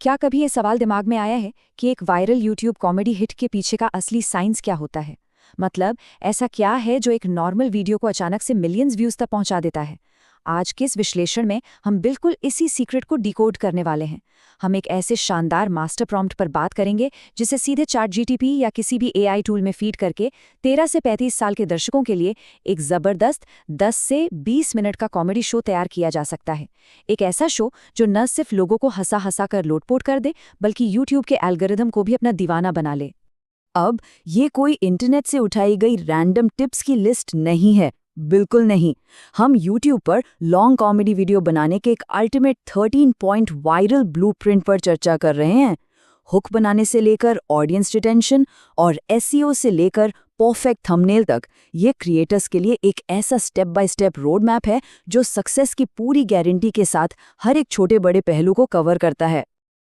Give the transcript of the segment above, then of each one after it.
क्या कभी ये सवाल दिमाग में आया है कि एक वायरल यूट्यूब कॉमेडी हिट के पीछे का असली साइंस क्या होता है? मतलब ऐसा क्या है जो एक नॉर्मल वीडियो को अचानक से मिलियंस व्यूज तक पहुंचा देता है? आज के इस विश्लेषण में हम बिल्कुल इसी सीक्रेट को डिकोड करने वाले हैं। हम एक ऐसे शानदार मास्टर प्रॉम्प्ट पर बात करेंगे जिसे सीधे चैटजीपीटी या किसी भी एआई टूल में फीड करके 13 से 35 साल के दर्शकों के लिए एक जबरदस्त 10 से 20 मिनट का कॉमेडी शो तैयार किया जा सकता है। एक ऐसा शो जो न सिर्फ लोगों को हंसा हंसा कर लोटपोट कर दे, बल्कि यूट्यूब के एल्गोरिदम को भी अपना दीवाना बना ले। अब ये कोई इंटरनेट से उठाई गई रैंडम टिप्स की लिस्ट नहीं है, बिल्कुल नहीं। हम YouTube पर लॉन्ग कॉमेडी वीडियो बनाने के एक अल्टीमेट 13 पॉइंट वायरल ब्लूप्रिंट पर चर्चा कर रहे हैं। हुक बनाने से लेकर ऑडियंस रिटेंशन और SEO से लेकर परफेक्ट थंबनेल तक, ये क्रिएटर्स के लिए एक ऐसा step by step road map है जो सक्सेस की पूरी गारंटी के साथ हर एक छोटे बड़े पहलू को कवर करता है।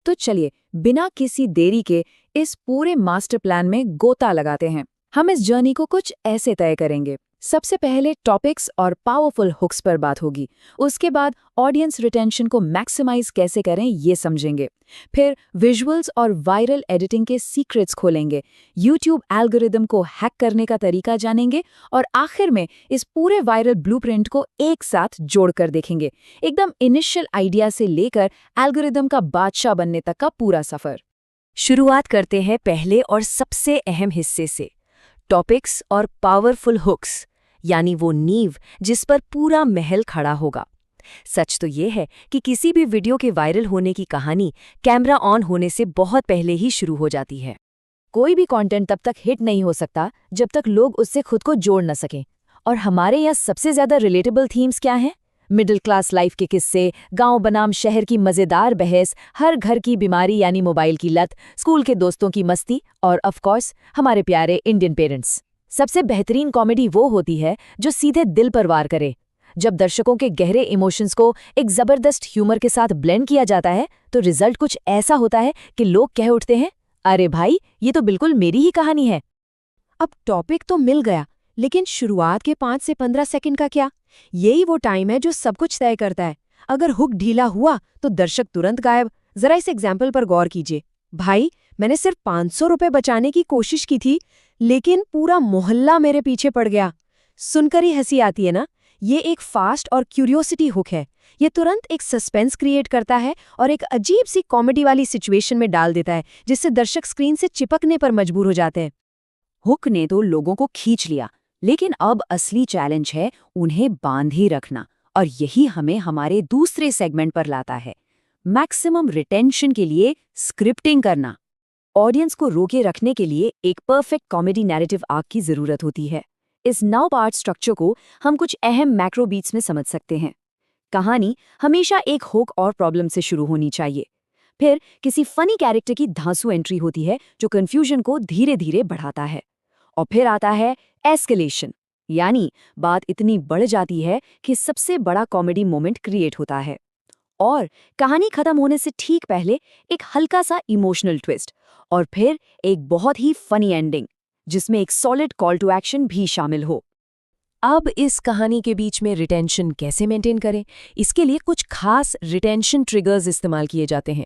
तो चलिए, बिना किसी देरी के इस पूरे मास्टर प्लान में गोता लगाते हैं। हम इस जर्नी को कुछ ऐसे तय करेंगे। सबसे पहले टॉपिक्स और पावरफुल हुक्स पर बात होगी। उसके बाद ऑडियंस रिटेंशन को मैक्सिमाइज कैसे करें ये समझेंगे। फिर विजुअल्स और वायरल एडिटिंग के सीक्रेट्स खोलेंगे, यूट्यूब एल्गोरिदम को हैक करने का तरीका जानेंगे और आखिर में इस पूरे वायरल ब्लूप्रिंट को एक साथ जोड़कर देखेंगे। एकदम इनिशियल आइडिया से लेकर एल्गोरिदम का बादशाह बनने तक का पूरा सफर। शुरुआत करते हैं पहले और सबसे अहम हिस्से से, टॉपिक्स और पावरफुल हुक्स, यानी वो नींव जिस पर पूरा महल खड़ा होगा। सच तो ये है कि किसी भी वीडियो के वायरल होने की कहानी कैमरा ऑन होने से बहुत पहले ही शुरू हो जाती है। कोई भी कंटेंट तब तक हिट नहीं हो सकता जब तक लोग उससे खुद को जोड़ न सकें। और हमारे यहाँ सबसे ज्यादा रिलेटेबल थीम्स क्या हैं? मिडिल क्लास लाइफ के किस्से, गांव बनाम शहर की मजेदार बहस, हर घर की बीमारी यानी मोबाइल की लत, स्कूल के दोस्तों की मस्ती और ऑफ कोर्स हमारे प्यारे इंडियन पेरेंट्स। सबसे बेहतरीन कॉमेडी वो होती है जो सीधे दिल पर वार करे। जब दर्शकों के गहरे इमोशंस को एक जबरदस्त ह्यूमर के साथ ब्लेंड किया जाता है तो रिजल्ट कुछ ऐसा होता है कि लोग कह उठते हैं, अरे भाई, ये तो बिल्कुल मेरी ही कहानी है। अब टॉपिक तो मिल गया, लेकिन शुरुआत के 5 से 15 सेकंड का क्या? यही वो टाइम है जो सब कुछ तय करता है। अगर हुक ढीला हुआ तो दर्शक तुरंत गायब। जरा इस एग्जाम्पल पर गौर कीजिए। भाई, मैंने सिर्फ 500 रुपए बचाने की कोशिश की थी, लेकिन पूरा मोहल्ला मेरे पीछे पड़ गया। सुनकर ही हंसी आती है ना? ये एक फास्ट और क्यूरियोसिटी हुक है। ये तुरंत एक सस्पेंस क्रिएट करता है और एक अजीब सी कॉमेडी वाली सिचुएशन में डाल देता है, जिससे दर्शक स्क्रीन से चिपकने पर मजबूर हो जाते हैं। हुक ने तो लोगों को खींच लिया, लेकिन अब असली चैलेंज है उन्हें बांधे रखना, और यही हमें हमारे दूसरे सेगमेंट पर लाता है, मैक्सिमम रिटेंशन के लिए स्क्रिप्टिंग करना। ऑडियंस को रोके रखने के लिए एक परफेक्ट कॉमेडी नैरेटिव आर्क की जरूरत होती है। इस 9 पार्ट स्ट्रक्चर को हम कुछ अहम मैक्रो बीट्स में समझ सकते हैं। कहानी हमेशा एक हुक और प्रॉब्लम से शुरू होनी चाहिए। फिर किसी फनी कैरेक्टर की धांसू एंट्री होती है जो कंफ्यूजन को धीरे धीरे बढ़ाता है। और फिर आता है एस्केलेशन, यानी बात इतनी बढ़ जाती है कि सबसे बड़ा कॉमेडी मोमेंट क्रिएट होता है। और कहानी खत्म होने से ठीक पहले एक हल्का सा इमोशनल ट्विस्ट, और फिर एक बहुत ही फनी एंडिंग जिसमें एक सॉलिड कॉल टू एक्शन भी शामिल हो। अब इस कहानी के बीच में रिटेंशन कैसे मेंटेन करें? इसके लिए कुछ खास रिटेंशन ट्रिगर्स इस्तेमाल किए जाते हैं।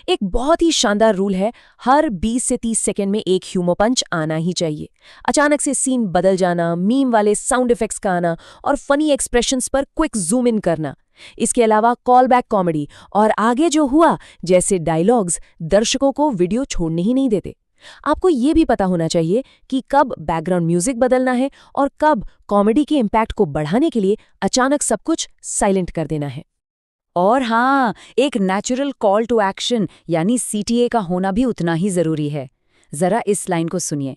एक बहुत ही शानदार रूल है, हर 20 से 30 सेकंड में एक ह्यूमर पंच आना ही चाहिए। अचानक से सीन बदल जाना, मीम वाले साउंड इफेक्ट्स का आना और फनी एक्सप्रेशंस पर क्विक जूम इन करना। इसके अलावा कॉल बैक कॉमेडी और आगे जो हुआ जैसे डायलॉग्स दर्शकों को वीडियो छोड़ने ही नहीं देते। आपको ये भी पता होना चाहिए कि कब बैकग्राउंड म्यूजिक बदलना है और कब कॉमेडी के इम्पैक्ट को बढ़ाने के लिए अचानक सब कुछ साइलेंट कर देना है। और हाँ, एक नेचुरल कॉल टू एक्शन यानी CTA का होना भी उतना ही जरूरी है। जरा इस लाइन को सुनिए,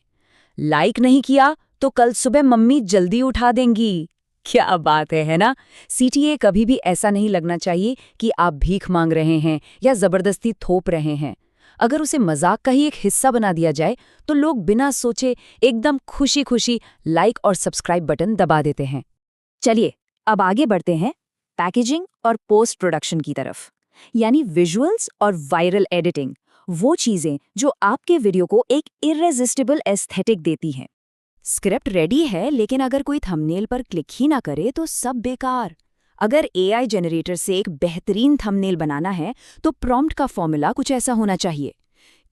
लाइक नहीं किया तो कल सुबह मम्मी जल्दी उठा देंगी। क्या बात है ना? CTA कभी भी ऐसा नहीं लगना चाहिए कि आप भीख मांग रहे हैं या जबरदस्ती थोप रहे हैं। अगर उसे मजाक का ही एक हिस्सा बना दिया जाए तो लोग बिना सोचे एकदम खुशी खुशी लाइक और सब्सक्राइब बटन दबा देते हैं। चलिए अब आगे बढ़ते हैं पैकेजिंग और पोस्ट प्रोडक्शन की तरफ, यानी विजुअल्स और वायरल एडिटिंग, वो चीजें जो आपके वीडियो को एक इर्रेसिस्टिबल एस्थेटिक देती हैं। स्क्रिप्ट रेडी है, लेकिन अगर कोई थंबनेल पर क्लिक ही ना करे तो सब बेकार। अगर एआई जनरेटर से एक बेहतरीन थंबनेल बनाना है तो प्रॉम्प्ट का फॉर्मूला कुछ ऐसा होना चाहिए।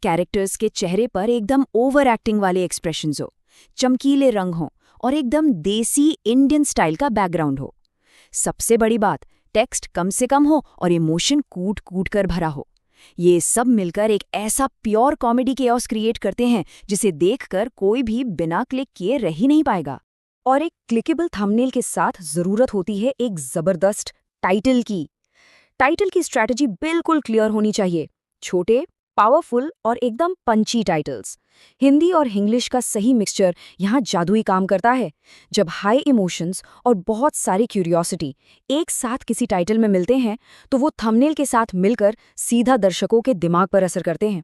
कैरेक्टर्स के चेहरे पर एकदम ओवर एक्टिंग वाले एक्सप्रेशंस हो, चमकीले रंग हो और एकदम देसी इंडियन स्टाइल का बैकग्राउंड हो। सबसे बड़ी बात, टेक्स्ट कम से कम हो और इमोशन कूट कूट कर भरा हो। ये सब मिलकर एक ऐसा प्योर कॉमेडी केओस क्रिएट करते हैं जिसे देखकर कोई भी बिना क्लिक किए रह ही नहीं पाएगा। और एक क्लिकेबल थंबनेल के साथ जरूरत होती है एक जबरदस्त टाइटल की। टाइटल की स्ट्रैटेजी बिल्कुल क्लियर होनी चाहिए। छोटे, पावरफुल और एकदम पंची टाइटल्स। हिंदी और इंग्लिश का सही मिक्सचर यहाँ जादुई काम करता है। जब हाई इमोशंस और बहुत सारी क्यूरियोसिटी एक साथ किसी टाइटल में मिलते हैं तो वो थंबनेल के साथ मिलकर सीधा दर्शकों के दिमाग पर असर करते हैं।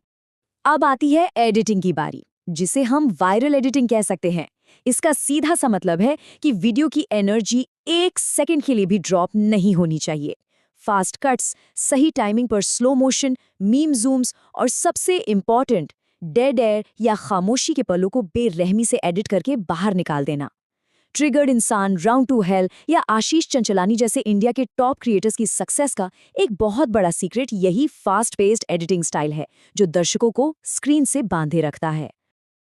अब आती है एडिटिंग की बारी, जिसे हम वायरल एडिटिंग कह सकते हैं। इसका सीधा सा मतलब है कि वीडियो की एनर्जी 1 सेकंड के लिए भी ड्रॉप नहीं होनी चाहिए। फास्ट कट्स, सही टाइमिंग पर स्लो मोशन, मीम जूम्स और सबसे इम्पॉर्टेंट डेड एयर या खामोशी के पलों को बेरहमी से एडिट करके बाहर निकाल देना। ट्रिगर्ड इंसान, राउंड टू हेल या आशीष चंचलानी जैसे इंडिया के टॉप क्रिएटर्स की सक्सेस का एक बहुत बड़ा सीक्रेट यही फास्ट पेस्ड एडिटिंग स्टाइल है, जो दर्शकों को स्क्रीन से बांधे रखता है।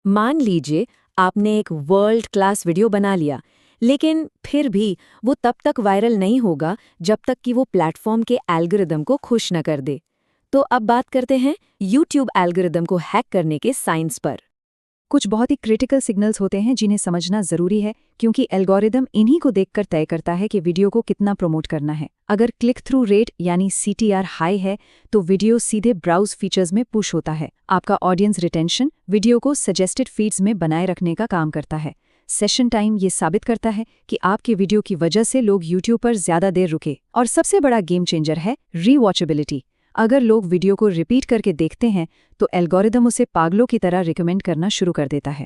मान लीजिए आपने एक वर्ल्ड क्लास वीडियो बना लिया, लेकिन फिर भी वो तब तक वायरल नहीं होगा जब तक कि वो प्लेटफॉर्म के एल्गोरिदम को खुश न कर दे। तो अब बात करते हैं यूट्यूब एल्गोरिदम को हैक करने के साइंस पर। कुछ बहुत ही क्रिटिकल सिग्नल्स होते हैं जिन्हें समझना जरूरी है, क्योंकि एल्गोरिदम इन्हीं को देखकर तय करता है कि वीडियो को कितना प्रमोट करना है। अगर क्लिक थ्रू रेट यानी CTR हाई है तो वीडियो सीधे ब्राउज फीचर्स में पुश होता है। आपका ऑडियंस रिटेंशन वीडियो को सजेस्टेड फीड्स में बनाए रखने का काम करता है। सेशन टाइम ये साबित करता है कि आपके वीडियो की वजह से लोग यूट्यूब पर ज्यादा देर रुके। और सबसे बड़ा गेम चेंजर है रीवॉचेबिलिटी। अगर लोग वीडियो को रिपीट करके देखते हैं तो एल्गोरिदम उसे पागलों की तरह रिकमेंड करना शुरू कर देता है।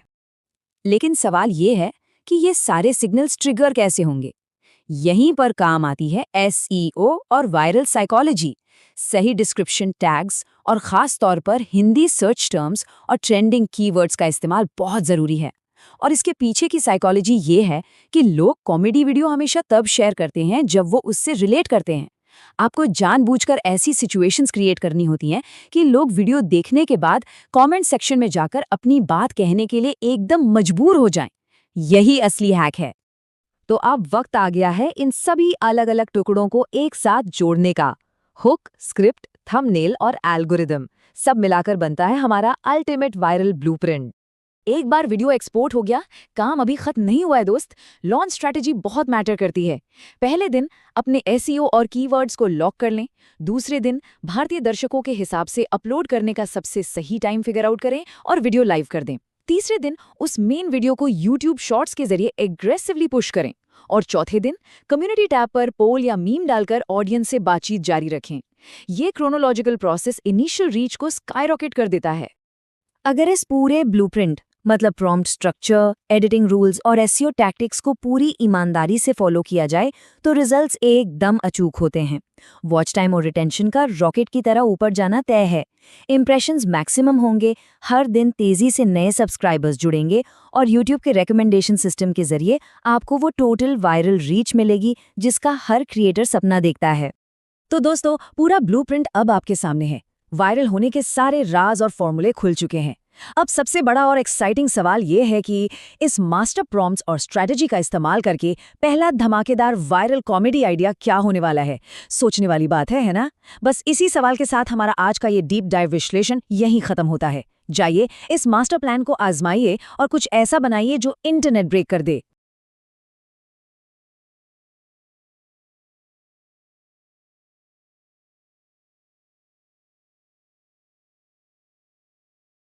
लेकिन सवाल ये है कि ये सारे सिग्नल्स ट्रिगर कैसे होंगे? यहीं पर काम आती है SEO और वायरल साइकोलॉजी। सही डिस्क्रिप्शन, टैग्स और खास तौर पर हिंदी सर्च टर्म्स और ट्रेंडिंग कीवर्ड्स का इस्तेमाल बहुत जरूरी है। और इसके पीछे की साइकोलॉजी ये है कि लोग कॉमेडी वीडियो हमेशा तब शेयर करते हैं जब वो उससे रिलेट करते हैं। आपको जानबूझकर ऐसी सिचुएशंस क्रिएट करनी होती हैं कि लोग वीडियो देखने के बाद कमेंट सेक्शन में जाकर अपनी बात कहने के लिए एकदम मजबूर हो जाएं। यही असली हैक है। तो अब वक्त आ गया है इन सभी अलग अलग टुकड़ों को एक साथ जोड़ने का। हुक, स्क्रिप्ट, थंबनेल और एल्गोरिदम सब मिलाकर बनता है हमारा अल्टीमेट वायरल ब्लूप्रिंट। एक बार वीडियो एक्सपोर्ट हो गया, काम अभी खत्म नहीं हुआ है दोस्त। लॉन्च स्ट्रैटेजी बहुत मैटर करती है। पहले दिन अपने SEO और कीवर्ड्स को लॉक कर लें। दूसरे दिन भारतीय दर्शकों के हिसाब से अपलोड करने का सबसे सही टाइम फिगर आउट करें और वीडियो लाइव कर दें। तीसरे दिन उस मेन वीडियो को यूट्यूब शॉर्ट्स के जरिए एग्रेसिवली पुश करें। और चौथे दिन कम्युनिटी टैब पर पोल या मीम डालकर ऑडियंस से बातचीत जारी रखें। ये क्रोनोलॉजिकल प्रोसेस इनिशियल रीच को स्काईरॉकेट कर देता है। अगर इस पूरे ब्लूप्रिंट मतलब प्रॉम्प्ट स्ट्रक्चर, एडिटिंग रूल्स और SEO टैक्टिक्स को पूरी ईमानदारी से फॉलो किया जाए तो रिजल्ट्स एकदम अचूक होते हैं। वॉच टाइम और रिटेंशन का रॉकेट की तरह ऊपर जाना तय है। इंप्रेशंस मैक्सिमम होंगे, हर दिन तेजी से नए सब्सक्राइबर्स जुड़ेंगे और यूट्यूब के रिकमेंडेशन सिस्टम के जरिए आपको वो टोटल वायरल रीच मिलेगी जिसका हर क्रिएटर सपना देखता है। तो दोस्तों, पूरा ब्लूप्रिंट अब आपके सामने है। वायरल होने के सारे राज और फॉर्मूले खुल चुके हैं। अब सबसे बड़ा और एक्साइटिंग सवाल ये है कि इस मास्टर प्रॉम्प्ट्स और स्ट्रैटेजी का इस्तेमाल करके पहला धमाकेदार वायरल कॉमेडी आइडिया क्या होने वाला है। सोचने वाली बात है ना? बस इसी सवाल के साथ हमारा आज का ये डीप डाइव विश्लेषण यहीं खत्म होता है। जाइए इस मास्टर प्लान को आजमाइए और कुछ ऐसा बनाइए जो इंटरनेट ब्रेक कर दे।